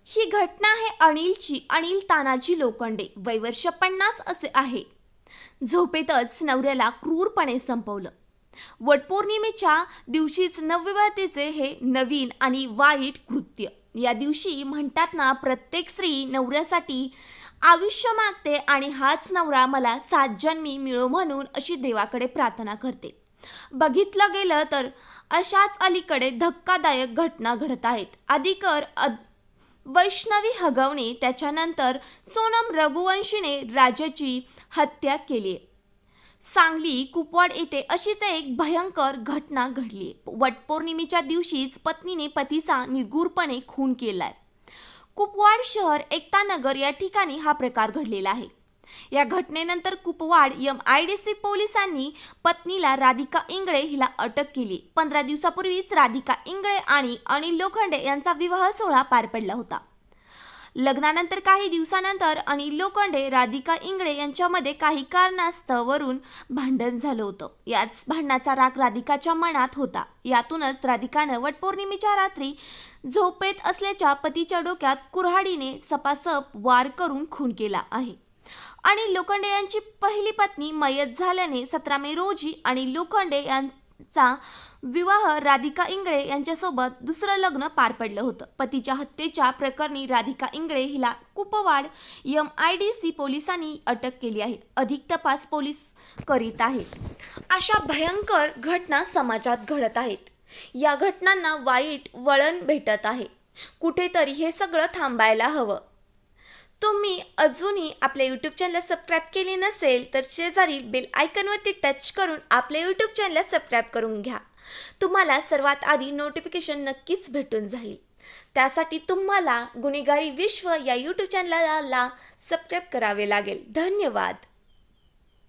ही घटना आहे अनिलची. अनिल तानाजी लोखंडे, वय वर्ष 50 असे आहे. झोपेतच नवऱ्याला क्रूरपणे संपवलं. वटपौर्णिमेच्या दिवशीच नवविवाहितेचे हे नवीन आणि वाईट कृत्य. या दिवशी म्हणतात ना, प्रत्येक स्त्री नवऱ्यासाठी आयुष्य मागते आणि हाच नवरा मला 7 जन्मी मिळो म्हणून अशी देवाकडे प्रार्थना करते. बघितलं गेलं तर अशाच अलीकडे धक्कादायक घटना घडत आहेत. आदिकर वैष्णवी हगवणे, त्याच्यानंतर सोनम रघुवंशीने राजाची हत्या केली. सांगली कुपवाड येथे अशीच एक भयंकर घटना घडली. वटपौर्णिमेच्या दिवशीच पत्नीने पतीचा निर्घृणपणे खून केलाय. कुपवाड शहर एकतानगर या ठिकाणी हा प्रकार घडलेला आहे. या घटनेनंतर कुपवाड MIDC पोलिसांनी पत्नीला राधिका इंगळे हिला अटक केली. 15 दिवसापूर्वीच राधिका इंगळे आणि अनिल लोखंडे यांचा विवाह सोहळा पार पडला होता. लग्नानंतर काही दिवसानंतर अनिल लोखंडे राधिका इंगळे यांच्यामध्ये काही कारणास्तवरून भांडण झालं होतं. याच भांडणाचा राग राधिकाच्या मनात होता. यातूनच राधिकानं वटपौर्णिमेच्या रात्री झोपेत असल्याच्या पतीच्या डोक्यात कुऱ्हाडीने सपासप वार करून खून केला आहे. अनिल लोखंडे यांची पहिली पत्नी मयत झाल्याने 17 मे रोजी अनिल लोखंडे यांचा विवाह राधिका इंगळे यांच्यासोबत दुसरं लग्न पार पडलं होतं. पतीच्या हत्येच्या प्रकरणी राधिका इंगळे हिला कुपवाड MIDC पोलिसांनी अटक केली आहे. अधिक तपास पोलीस करीत आहेत. अशा भयंकर घटना समाजात घडत आहेत. या घटनांना वाईट वळण भेटत आहे. कुठेतरी हे सगळं थांबायला हवं. तुम्ही अजूनही आपल्या यूट्यूब चॅनलला सबस्क्राईब केले नसेल तर शेजारील बेल आयकॉनवरती टच करून आपल्या यूट्यूब चॅनलला सबस्क्राईब करून घ्या. तुम्हाला सर्वात आधी नोटिफिकेशन नक्कीच भेटून जाईल. त्यासाठी तुम्हाला गुन्हेगारी विश्व या यूट्यूब चॅनलला सबस्क्राईब करावे लागेल. धन्यवाद.